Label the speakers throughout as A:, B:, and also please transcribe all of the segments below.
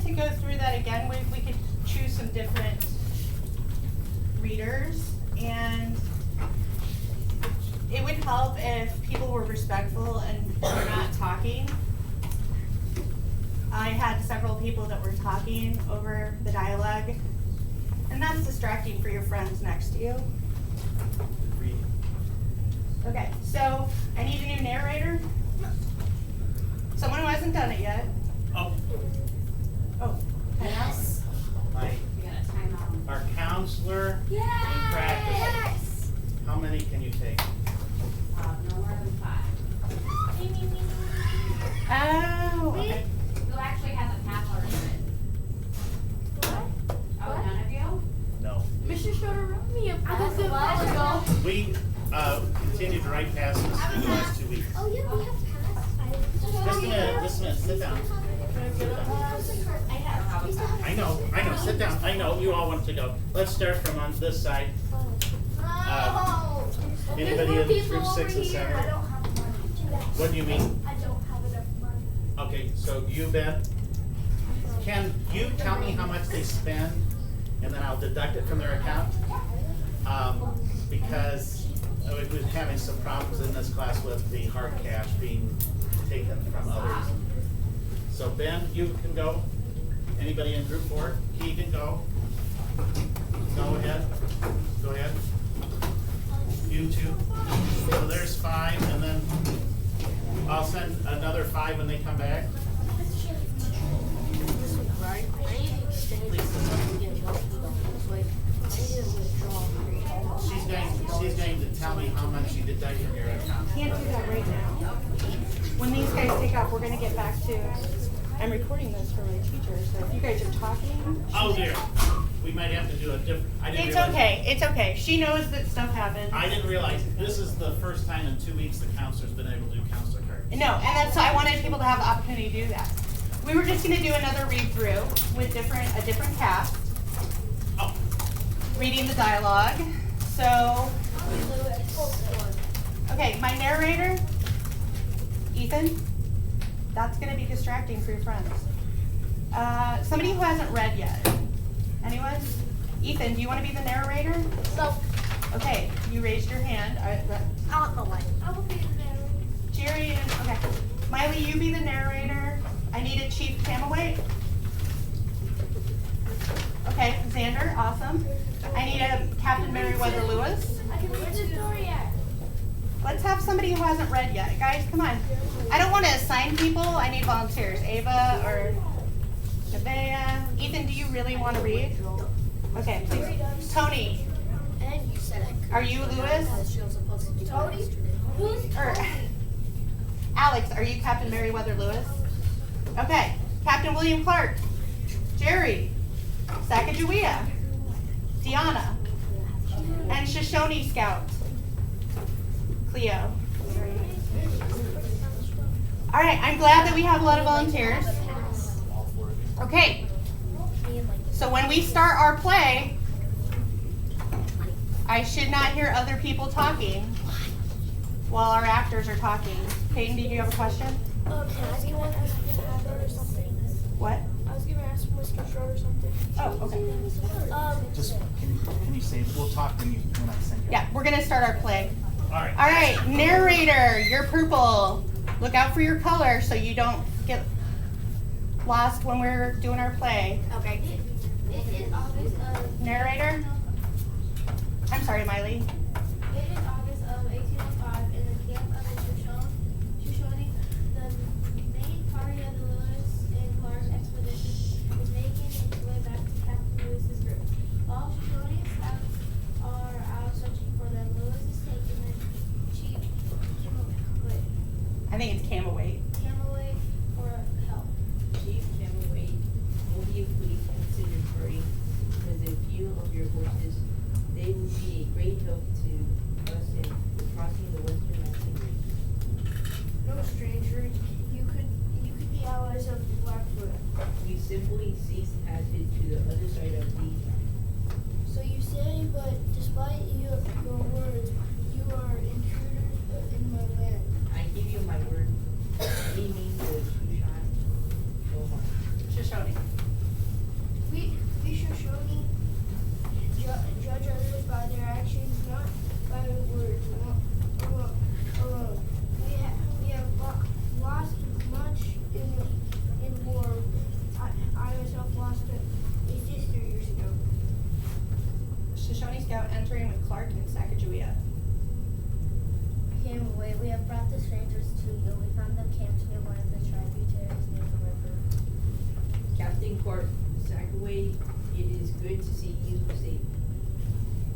A: to go through that again. We could choose some different readers, and it would help if people were respectful and were not talking. I had several people that were talking over the dialogue, and that's distracting for your friends next to you. Okay, so I need a new narrator. Someone who hasn't done it yet.
B: Oh,
A: Yes.
B: Our counselor in practice.
C: Yes.
B: How many can you take?
C: No more than 5.
A: Oh, okay.
C: Who actually has a path already written?
D: What?
C: Oh, none of you?
B: No.
D: Mr. Schroeder wrote me a pass a while ago.
B: We continued to write passes in the last 2 weeks.
D: Oh yeah, we have passed.
B: Just a minute, sit down. I know, sit down. I know, you all want to go. Let's start from on this side. Anybody in group 6 and 7?
D: I don't have money.
B: What do you mean?
D: I don't have enough money.
B: Okay, so you, Ben, can you tell me how much they spend, and then I'll deduct it from their account? Because we've been having some problems in this class with the hard cash being taken from others. So Ben, you can go. Anybody in group 4? He can go. Go ahead. Go ahead. You too. So there's 5, and then I'll send another 5 when they come back. She's going to tell me how much you deduct from your account.
A: Can't do that right now. When these guys take off, we're gonna get back to, I'm recording this for my teacher, so if you guys are talking.
B: Oh dear, we might have to do a different.
A: It's okay, it's okay. She knows that stuff happens.
B: I didn't realize, this is the first time in 2 weeks the counselor's been able to do counselor cards.
A: No, and that's, I wanted people to have the opportunity to do that. We were just gonna do another read through with a different cast,
B: Oh,
A: reading the dialogue. So, okay, my narrator, Ethan, that's gonna be distracting for your friends. Somebody who hasn't read yet. Anyone? Ethan, do you wanna be the narrator?
D: No.
A: Okay, you raised your hand.
D: I want the light. I will be the narrator.
A: Jerry and, okay. Miley, you be the narrator. I need a Chief Camaway. Okay, Xander, awesome. I need a Captain Meriwether Lewis.
D: I can read the story yet.
A: Let's have somebody who hasn't read yet. Guys, come on. I don't want to assign people. I need volunteers. Ava or Nevaeh. Ethan, do you really want to read? Okay, please. Tony,
D: And you said it.
A: are you Lewis?
D: Tony? Who's
A: Or Alex, are you Captain Meriwether Lewis? Okay, Captain William Clark. Jerry. Sacagawea. Deanna. And Shoshone Scout. Cleo. All right, I'm glad that we have a lot of volunteers. Okay, so when we start our play, I should not hear other people talking while our actors are talking. Peyton, did you have a question?
D: Can I ask you one? Or something?
A: What?
D: I was gonna ask Mr. Schroeder something.
A: Oh, okay.
E: Just, can you say, we'll talk when I send you.
A: Yeah, we're gonna start our play.
B: all right.
A: All right, narrator, you're purple. Look out for your color so you don't get lost when we're doing our play.
D: Okay.
C: It is August of...
A: Narrator? I'm sorry, Miley.
C: It is August of 1805 in the camp of Shoshone. The main party of the Lewis and Clark expedition is making its way back to Captain Lewis's group. While Shoshone scouts are out searching for them, Lewis is taking the chief
A: I think it's Camaway.
C: Camaway for help.
F: Chief Camaway, will you please consider hurrying? Because a few of your horses, they will be a great help to us in crossing the Western Mountain Range.
D: No stranger. You could be allies of Blackfoot.
F: We simply cease passage to the other side of the
D: So you say, but despite your words, you are intruders in my land.
F: I give you my word. We mean the Shushan no harm.
A: Shoshone.
G: we have brought the strangers to you. We found them camped near one of the tributaries near the river.
F: Captain Clark Sackaway, it is good to see you safe.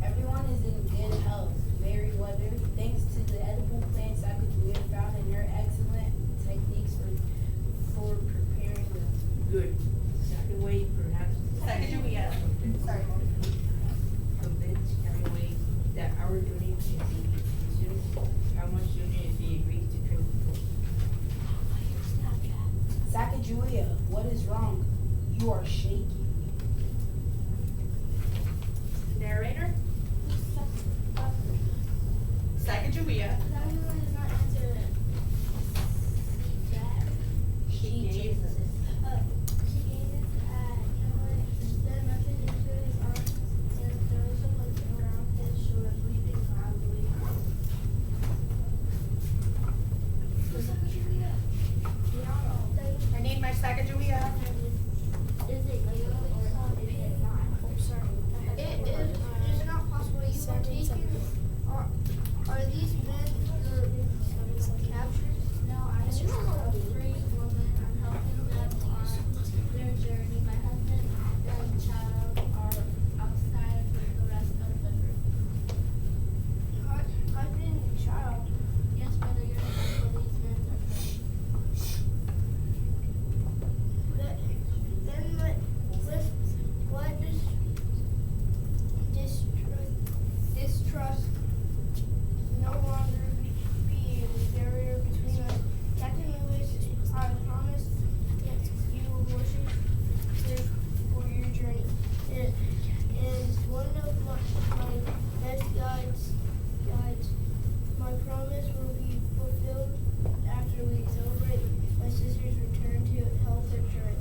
H: Everyone is in good health, merry weather, thanks to the edible plants I could have found and your excellent techniques for preparing them.
F: Good. Sackaway, perhaps.
A: Sacagawea. Sorry.
F: Convince Sackaway that our donation is soon. How much sooner if he agrees to train people?
H: Sacagawea, what is wrong? You are shaking.
A: Narrator. Sacagawea.
C: Everyone does not answer that.
F: She gave them.
C: She gazes at Hamlet, then motioned into his arms and throws a hook around his shoulders, weeping loudly.
A: I need my Sacagawea.
C: Is it legal or is it not? It is not possible. You are taken. Are these men your captors? No, I am a free woman. I'm helping them on their journey. My husband and child are outside with the rest of the group. Husband and child? Yes, but you're not where these men are from. Then what distrust no longer be a barrier between us. Captain Lewis, I promise that you will worship for your journey. And one of my best guides, my promise will be fulfilled after we celebrate my sister's return to help their tribe.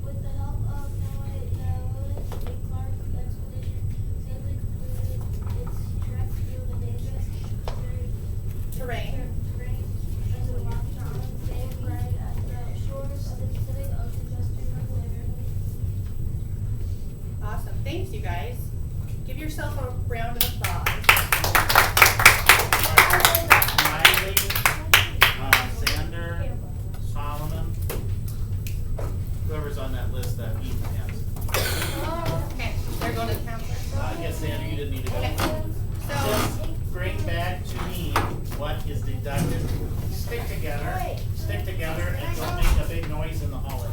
C: With the help of Noah, the Lewis and Clark expedition safely completed its trek through the dangerous
A: Terrain.
C: of the Rocky Mountains. They arrived at the shores of the Pacific Ocean just a month later.
A: Awesome. Thanks, you guys. Give yourself a round of applause.
B: Miley, Sander, Solomon, whoever's on that list that Ethan has.
A: Okay, they're going to the counselor.
B: I guess Sander, you didn't need to go.
A: Okay. So,
B: Just bring back to me what is deducted. Stick together, and don't make a big noise in the hallway.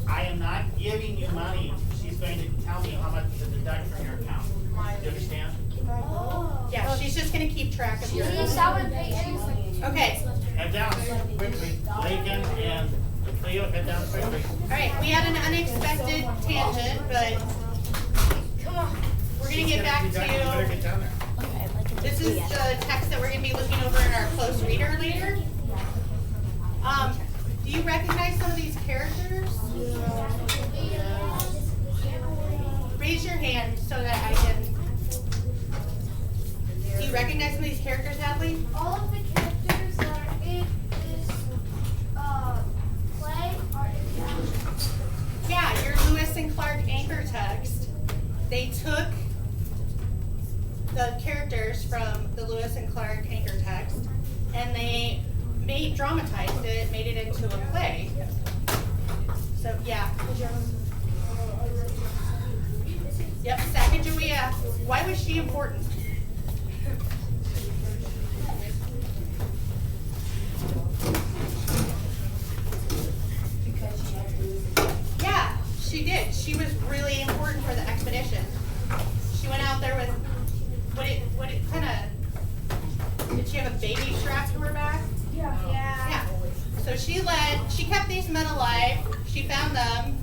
B: I am not giving you money. She's going to tell me how much to deduct from your account. You understand?
A: yeah, she's just going to keep track of your. Okay.
B: Head down quickly. Lakin and Cleo, head down quickly.
A: All right, we had an unexpected tangent, but we're going to get back
B: You better get
A: to.
B: down there.
A: This is the text that we're going to be looking over in our close reader later. Do you recognize some of these characters? Raise your hand so that I can. Do you recognize some of these characters, Hadley?
C: All of the characters that are in this play are in the action.
A: Yeah, your Lewis and Clark anchor text. They took the characters from the Lewis and Clark anchor text and they dramatized it, made it into a play. So yeah. Yep, Sacagawea. Why was she important? Yeah, she did. She was really important for the expedition. She went out there with what it kind of, did she have a baby strapped to her back? Yeah. So she kept these men alive. She found them.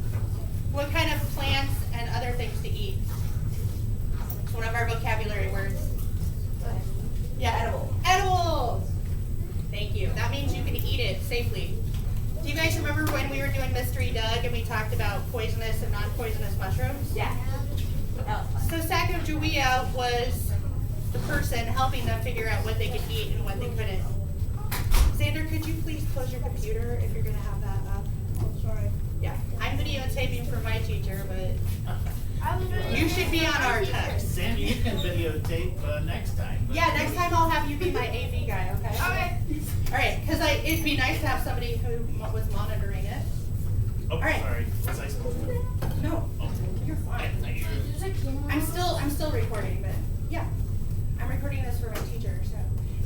A: What kind of plants and other things to eat? It's one of our vocabulary words. Yeah. Edible. Thank you. That means you can eat it safely. Do you guys remember when we were doing Mystery Doug and we talked about poisonous and non-poisonous mushrooms?
F: Yeah.
A: So Sacagawea was the person helping them figure out what they could eat and what they couldn't. Xander, could you please close your computer if you're going to have that up?
D: Oh, sorry.
A: Yeah, I'm videotaping for my teacher, but You should be on our text.
B: Sandy, you can videotape next time. but-
A: Yeah, next time I'll have you be my AV guy, okay?
C: Okay.
A: Alright, because it'd be nice to have somebody who was monitoring it.
B: Oh,
A: Alright.
B: sorry. Was I supposed to?
A: No,
B: Oh,
A: you're fine.
C: There's a camera.
A: I'm still recording, but yeah. I'm recording this for my teacher, so.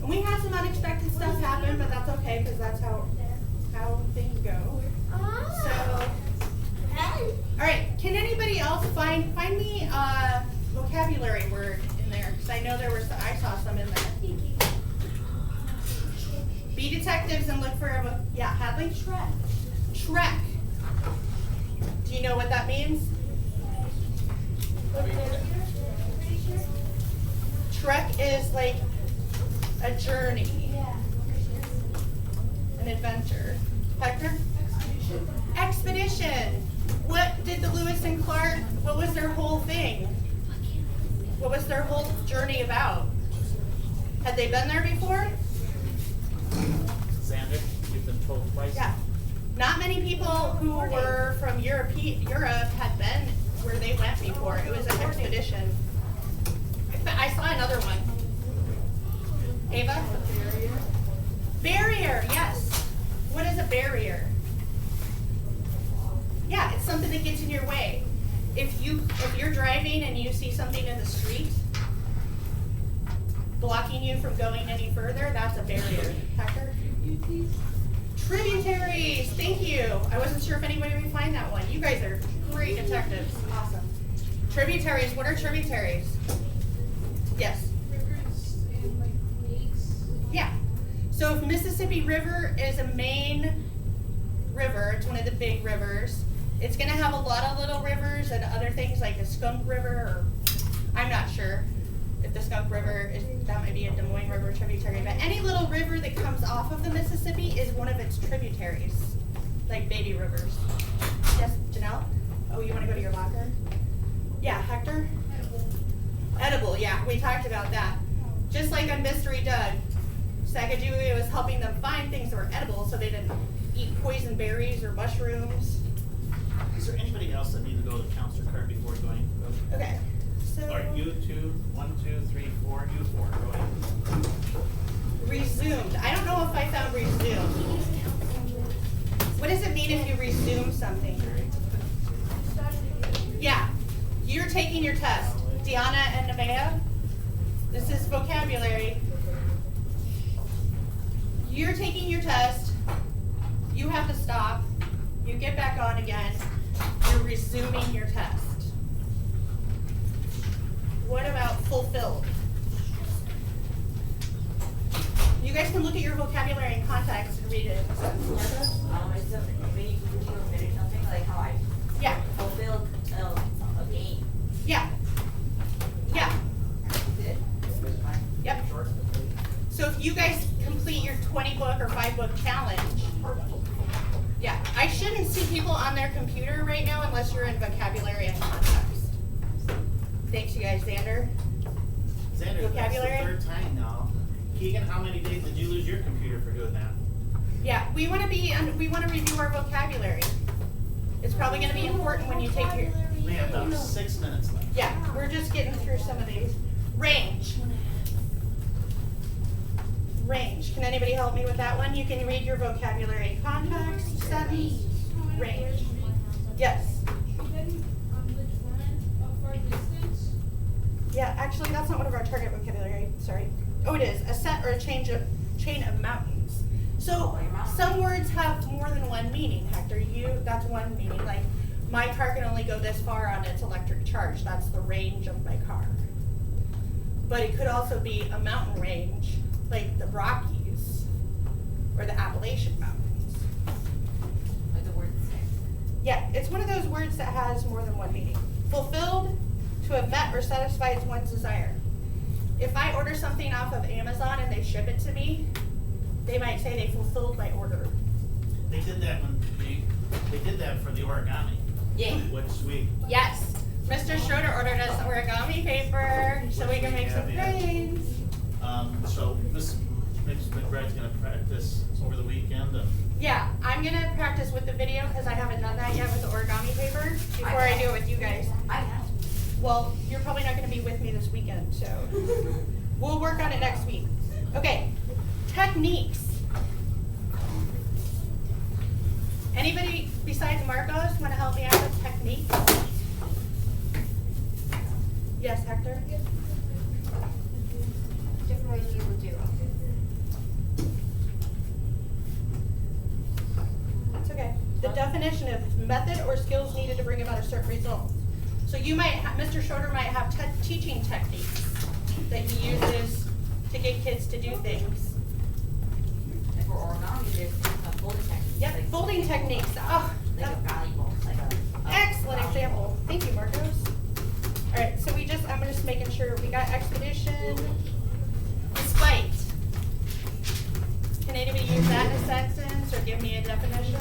A: And we had some unexpected stuff happen, but that's okay, because that's how things go. So, alright, can anybody else find me a vocabulary word in there? Because I know I saw some in there. Be detectives and look for Hadley? Trek. Do you know what that means? Trek is like a journey, an adventure. Hector? Expedition. What did the Lewis and Clark, what was their whole thing? What was their whole journey about? Had they been there before?
B: Xander, you've been told twice.
A: Yeah. Not many people who were from Europe had been where they went before. It was an expedition. I saw another one. Ava? Barrier, yes. What is a barrier? Yeah, it's something that gets in your way. If you're driving and you see something in the street blocking you from going any further, that's a barrier. Hector? Tributaries, thank you. I wasn't sure if anybody would find that one. You guys are great detectives. Awesome. Tributaries, what are tributaries? Yes.
C: Rivers and like lakes.
A: Yeah. So if Mississippi River is a main river, it's one of the big rivers, it's gonna have a lot of little rivers and other things like the Skunk River, or I'm not sure if the Skunk River is, that might be a Des Moines River tributary, but any little river that comes off of the Mississippi is one of its tributaries, like baby rivers. Yes, Janelle? Oh, you wanna go to your locker? Yeah, Hector? Edible, yeah, we talked about that. Just like on Mystery Doug, Sacagawea was helping them find things that were edible so they didn't eat poison berries or mushrooms.
B: Is there anybody else that need to go to the counselor card before going?
A: Okay, so
B: All right, you two, 1, 2, 3, 4, you 4, go ahead.
A: resumed. I don't know if I found resumed. What does it mean if you resume something? Yeah, you're taking your test. Deanna and Nevaeh, this is vocabulary. You're taking your test, you have to stop, you get back on again, you're resuming your test. What about fulfilled? You guys can look at your vocabulary in context and read it in a sense. Martha?
F: It's something, when you finish something, like how I
A: Yeah,
F: fulfilled a game.
A: yeah, yeah,
F: Did.
A: yep. So if you guys complete your 20-book or 5-book challenge, yeah, I shouldn't see people on their computer right now unless you're in vocabulary and context. Thanks, you guys. Xander?
B: Xander,
A: Vocabulary?
B: that's the 3rd time now. Keegan, how many days did you lose your computer for doing that?
A: Yeah, we want to review our vocabulary. It's probably going to be important when you take your,
B: We have about 6 minutes left.
A: yeah, we're just getting through some of these. Range. Range. Can anybody help me with that one? You can read your vocabulary in context, sentence, range. Yes. Yeah, actually, that's not one of our target vocabulary. Sorry. Oh, it is. A set or a chain of mountains. So some words have more than one meaning, Hector. That's one meaning. Like, my car can only go this far on its electric charge. That's the range of my car. But it could also be a mountain range, like the Rockies or the Appalachian Mountains.
F: Like the word sex.
A: Yeah, it's one of those words that has more than one meaning. Fulfilled, to have met or satisfied one's desire. If I order something off of Amazon and they ship it to me, they might say they fulfilled my order.
B: They did that they did that for the origami.
A: Yay.
B: Which we,
A: Yes, Mr. Schroeder ordered us origami paper so we can make some things.
B: so Ms. McBride's gonna practice over the weekend.
A: Yeah, I'm gonna practice with the video because I haven't done that yet with the origami paper before I do it with you guys.
F: I have.
A: Well, you're probably not gonna be with me this weekend, so we'll work on it next week. Okay, techniques. Anybody besides Marcos wanna help me out with techniques? Yes, Hector?
G: Different ways you would do it.
A: It's okay. The definition of method or skills needed to bring about a certain result. So you might, Mr. Schroeder might have teaching techniques that he uses to get kids to do things.
F: And for origami, there's a folding technique.
A: Yep,
F: like-
A: folding techniques. Oh,
F: Like a valuable, like a.
A: excellent
F: valuable.
A: example. Thank you, Marcos. All right, so I'm just making sure we got expedition. Despite. Can anybody use that in a sentence or give me a definition?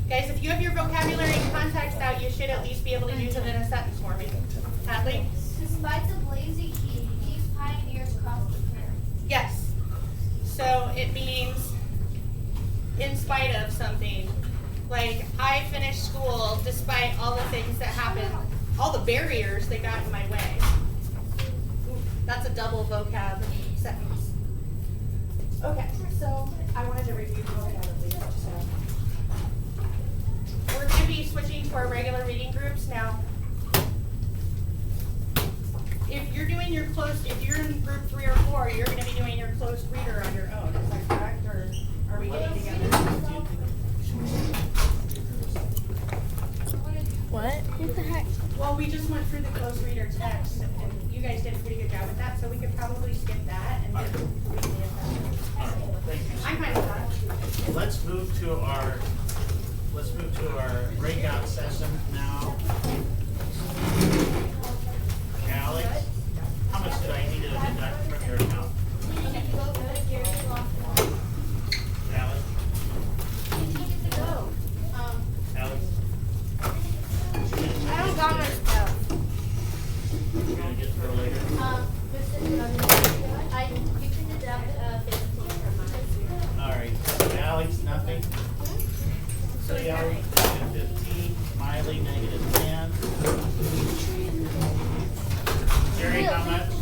A: Guys, if you have your vocabulary and context out, you should at least be able to use it in a sentence for me. Hadley?
C: Despite the blazing heat, these pioneers crossed the prairie.
A: Yes. So it means in spite of something. Like, I finished school despite all the things that happened, all the barriers that got in my way. Ooh, that's a double vocab sentence. Okay, so I wanted to review vocab at least, so. We're gonna be switching to our regular reading groups now. If you're doing your if you're in group 3 or 4, you're gonna be doing your closed reader on your own, is that correct, or are we getting together?
D: What? What the heck?
A: Well, we just went through the closed reader text, and you guys did a pretty good job with that, so we could probably skip that and just read the assessment.
B: Thank you.
A: I'm fine with that.
B: Let's move to our breakout session now. Alex, how much did I need to deduct from your account? Alex? Alex?
G: I don't got my stuff.
B: You're gonna get through later?
G: You can deduct 15 from mine.
B: Alright, so Alex, nothing? So Alex, -15, Miley, -10. Jerry, how much?